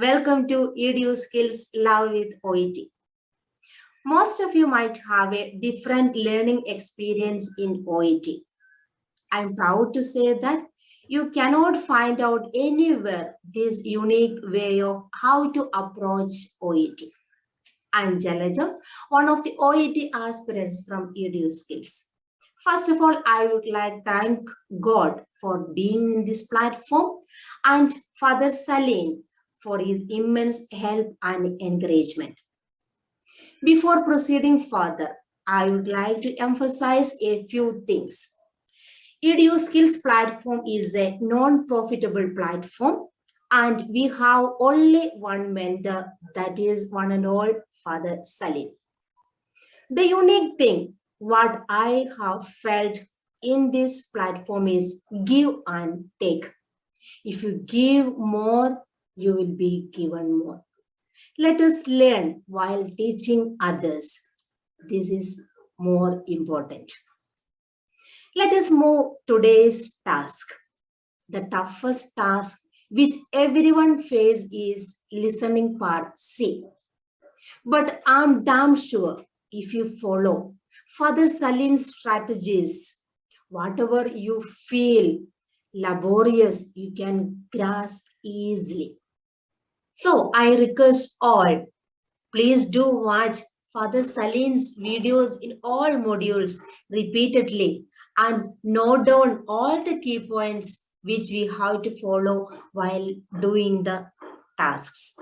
Welcome to Edu Skills Love with OET. Most of you might have a different learning experience in OET. I'm proud to say that you cannot find out anywhere this unique way of how to approach OET. I'm Jelajam, one of the OET aspirants from Edu Skills. First of all, I would like to thank God for being in this platform and Father Salim for his immense help and encouragement. Before proceeding further, I would like to emphasize a few things. Edu Skills platform is a non-profitable platform and we have only one mentor, that is one and all Father Salim. The unique thing, what I have felt in this platform is give and take. If you give more, you will be given more. Let us learn while teaching others. This is more important. Let us move today's task. The toughest task which everyone faces is listening part C. But I'm damn sure if you follow Father Salim's strategies, whatever you feel laborious, you can grasp easily. So I request all, please do watch Father Salim's videos in all modules repeatedly and note down all the key points which we have to follow while doing the tasks.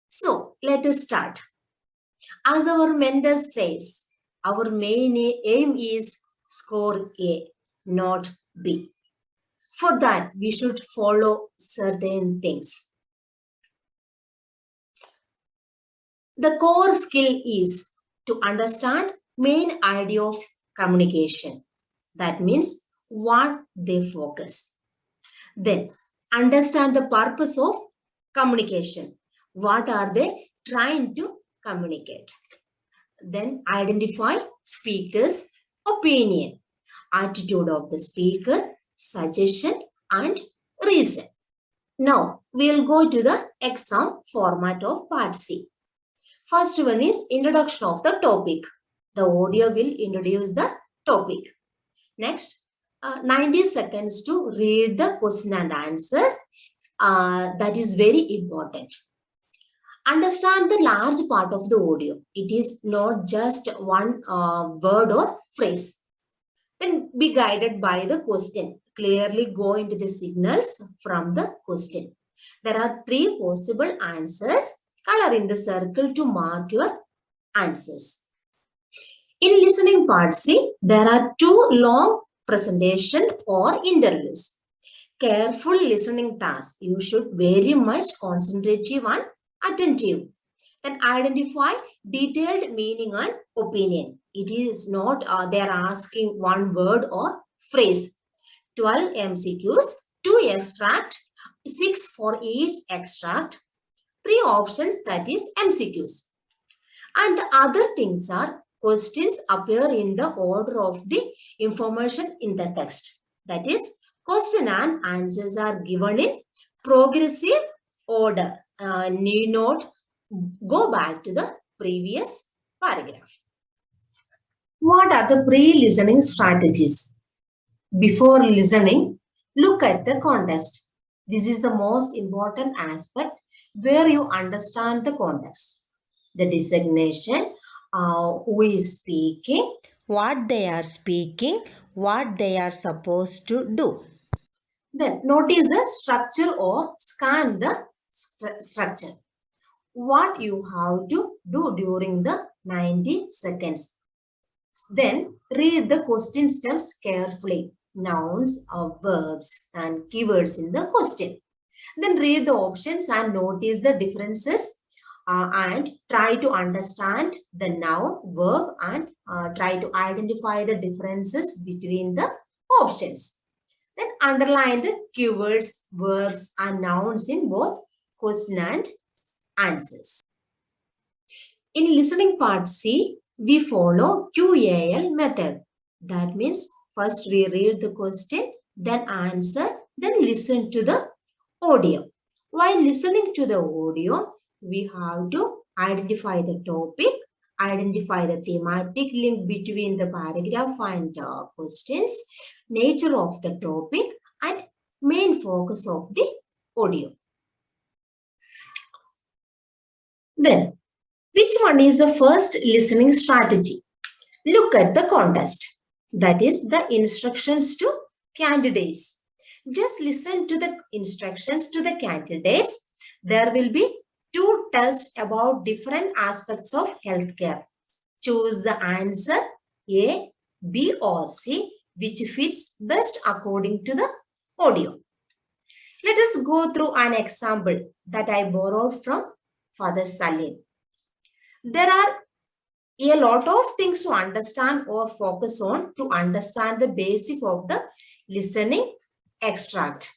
So let us start. As our mentor says, our main aim is score A, not B. For that, we should follow certain things. The core skill is to understand main idea of communication. That means what they focus. Then understand the purpose of communication. What are they trying to communicate? Then identify speaker's opinion, attitude of the speaker, suggestion and reason. Now we'll go to the exam format of part C. First one is introduction of the topic. The audio will introduce the topic. Next, 90 seconds to read the question and answers. That is very important. Understand the large part of the audio. It is not just one word or phrase. Then be guided by the question. Clearly go into the signals from the question. There are 3 possible answers. Color in the circle to mark your answers. In listening part C, there are 2 long presentation or interviews. Careful listening task. You should very much concentrative and attentive. Then identify detailed meaning and opinion. It is not they are asking one word or phrase. 12 MCQs, 2 extract, 6 for each extract. 3 options, that is MCQs. And the other things are questions appear in the order of the information in the text. That is, question and answers are given in progressive order. Need not go back to the previous paragraph. What are the pre-listening strategies? Before listening, look at the context. This is the most important aspect where you understand the context. The designation, who is speaking, what they are speaking, what they are supposed to do. Then notice the structure or scan the structure. What you have to do during the 90 seconds. Then read the question stems carefully. Nouns or verbs and keywords in the question. Then read the options and notice the differences and try to understand the noun, verb and try to identify the differences between the options. Then underline the keywords, verbs and nouns in both question and answers. In listening part C, we follow QAL method. That means first we read the question, then answer, then listen to the audio. While listening to the audio, we have to identify the topic, identify the thematic link between the paragraph and questions, nature of the topic, and main focus of the audio. Then, which one is the first listening strategy? Look at the context. That is the instructions to candidates. Just listen to the instructions to the candidates. There will be 2 tests about different aspects of healthcare. Choose the answer A, B or C, which fits best according to the audio. Let us go through an example that I borrowed from Father Salim. There are a lot of things to understand or focus on to understand the basic of the listening extract.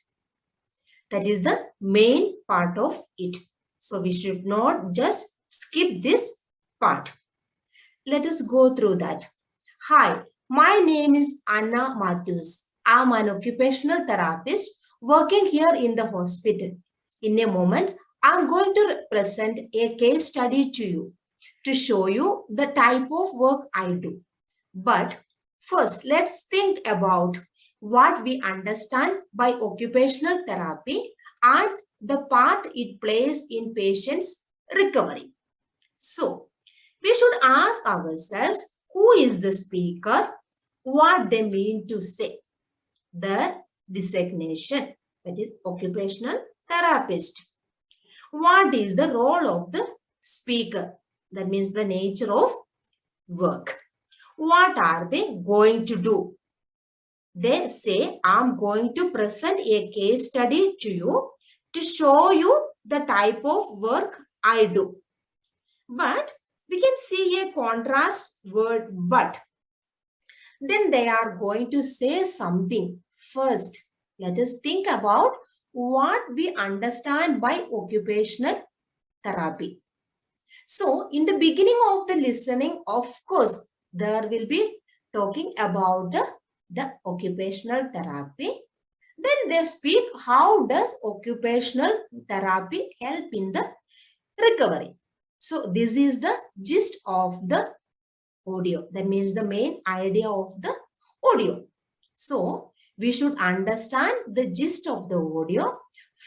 That is the main part of it. So we should not just skip this part. Let us go through that. Hi, my name is Anna Matthews. I am an occupational therapist working here in the hospital. In a moment, I am going to present a case study to you to show you the type of work I do. But first, let's think about what we understand by occupational therapy and the part it plays in patients' recovery. So, we should ask ourselves who is the speaker, what they mean to say. The designation, that is occupational therapist. What is the role of the speaker? That means the nature of work. What are they going to do? They say, I'm going to present a case study to you to show you the type of work I do. But we can see a contrast word but. Then they are going to say something. First, let us think about what we understand by occupational therapy. So, in the beginning of the listening, of course, there will be talking about the occupational therapy. Then they speak how does occupational therapy help in the recovery. So, this is the gist of the audio. That means the main idea of the audio. So, we should understand the gist of the audio.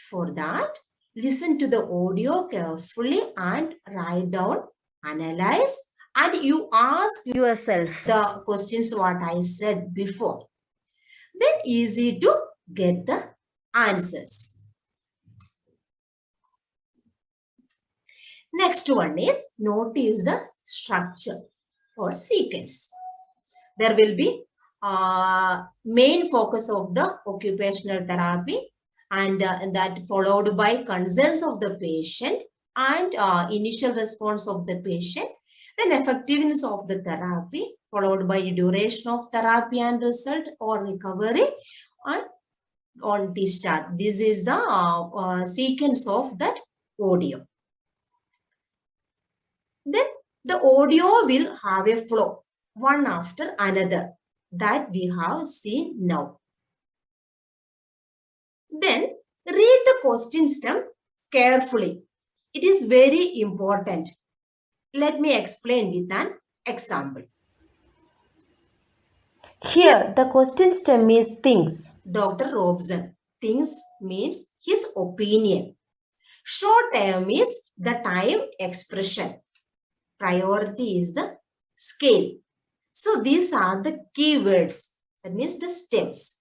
For that, listen to the audio carefully and write down, analyze, and you ask yourself the questions what I said before. Then easy to get the answers. Next one is notice the structure or sequence. There will be main focus of the occupational therapy and that followed by concerns of the patient and initial response of the patient, then effectiveness of the therapy followed by duration of therapy and result or recovery and on discharge. This is the sequence of that audio. Then the audio will have a flow one after another that we have seen now. Then read the question stem carefully. It is very important. Let me explain with an example. Here, the question stem is things. Dr. Robson. Things means his opinion. Short term is the time expression. Priority is the scale. So these are the keywords. That means the stems.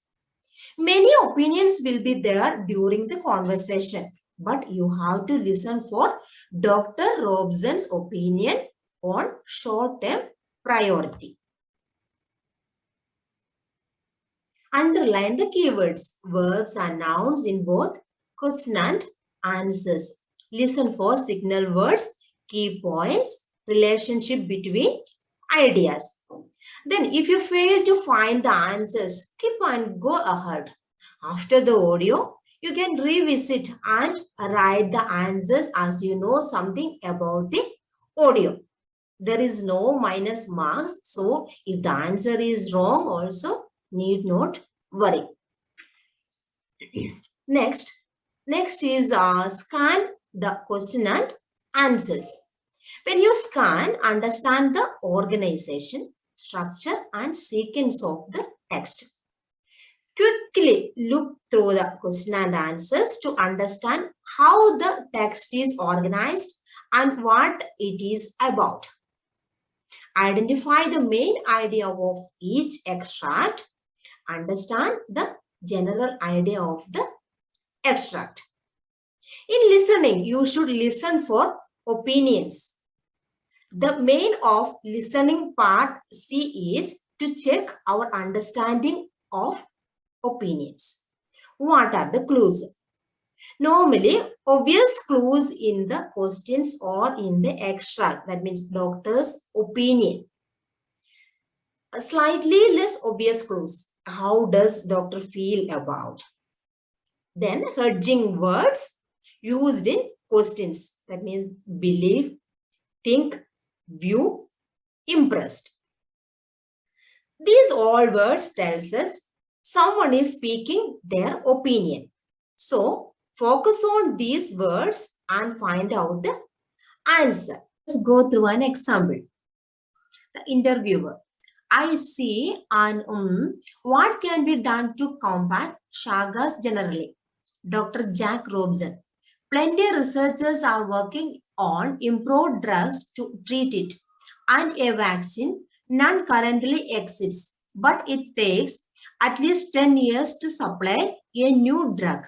Many opinions will be there during the conversation, but you have to listen for Dr. Robson's opinion on short-term priority. Underline the keywords, verbs and nouns in both question and answers. Listen for signal words, key points, relationship between ideas. Then if you fail to find the answers, keep and go ahead. After the audio, you can revisit and write the answers as you know something about the audio. There is no minus marks. So if the answer is wrong also, need not worry. Next, Next is scan the question and answers. When you scan, understand the organization, structure and sequence of the text. Quickly look through the question and answers to understand how the text is organized and what it is about. Identify the main idea of each extract. Understand the general idea of the extract. In listening, you should listen for opinions. The main of listening part C is to check our understanding of opinions. What are the clues? Normally, obvious clues in the questions or in the extract, that means doctor's opinion. Slightly less obvious clues. How does doctor feel about? Then hedging words used in questions, that means believe, think, view, impressed. These all words tells us someone is speaking their opinion. So focus on these words and find out the answer. Let's go through an example. The interviewer. I see and what can be done to combat Chagas generally? Dr. Jack Robson. Plenty of researchers are working on improved drugs to treat it, and a vaccine none currently exists, but it takes at least 10 years to supply a new drug.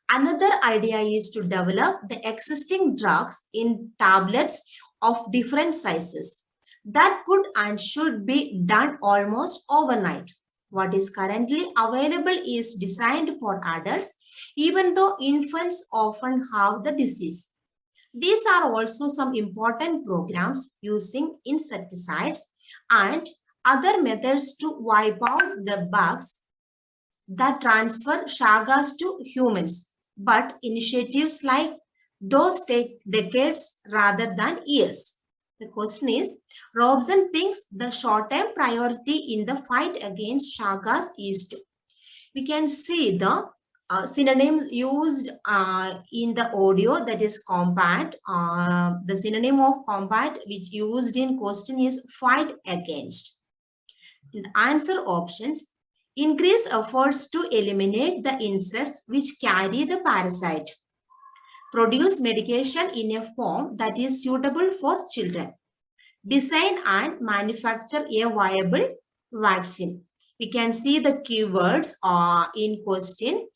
Another idea is to develop the existing drugs in tablets of different sizes. That could and should be done almost overnight. What is currently available is designed for adults, even though infants often have the disease. These are also some important programs using insecticides and other methods to wipe out the bugs that transfer Chagas to humans. But initiatives like those take decades rather than years. The question is, Robson thinks the short-term priority in the fight against Chagas is to. We can see the synonyms used in the audio, that is combat. The synonym of combat which used in question is fight against. In the answer options, increase efforts to eliminate the insects which carry the parasite. Produce medication in a form that is suitable for children. Design and manufacture a viable vaccine. We can see the keywords in question: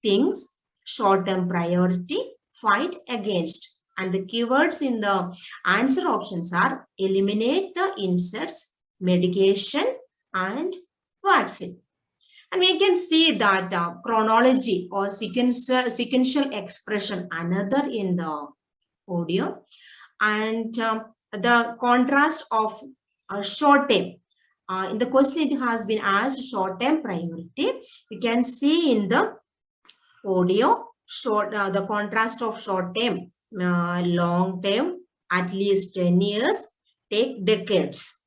things, short-term priority, fight against. And the keywords in the answer options are eliminate the insects, medication, and vaccine. And we can see that chronology or sequential expression, another in the audio. And the contrast of short term. In the question, it has been asked short term priority. We can see in the audio the contrast of short term, long term, at least 10 years, take decades.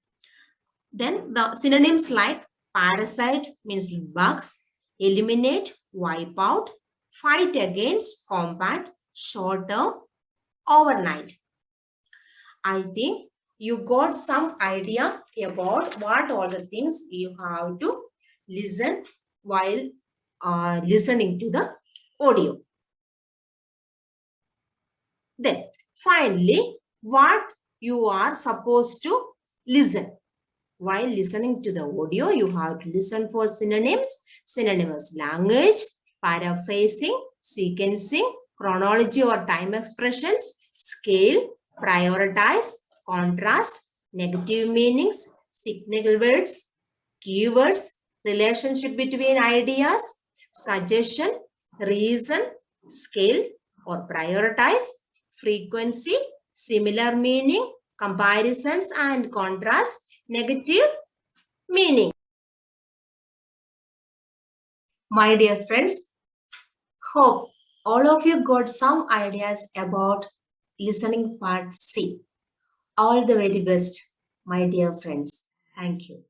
Then the synonyms like parasite means bugs, eliminate, wipe out, fight against, combat, short term, overnight. I think you got some idea about what all the things you have to listen while listening to the audio. Then finally, what you are supposed to listen. While listening to the audio, you have to listen for synonyms, synonymous language, paraphrasing, sequencing, chronology or time expressions, scale, prioritize, contrast, negative meanings, signal words, keywords, relationship between ideas, suggestion, reason, scale or prioritize, frequency, similar meaning, comparisons and contrast, negative meaning. My dear friends, hope all of you got some ideas about listening part C. All the very best, my dear friends. Thank you.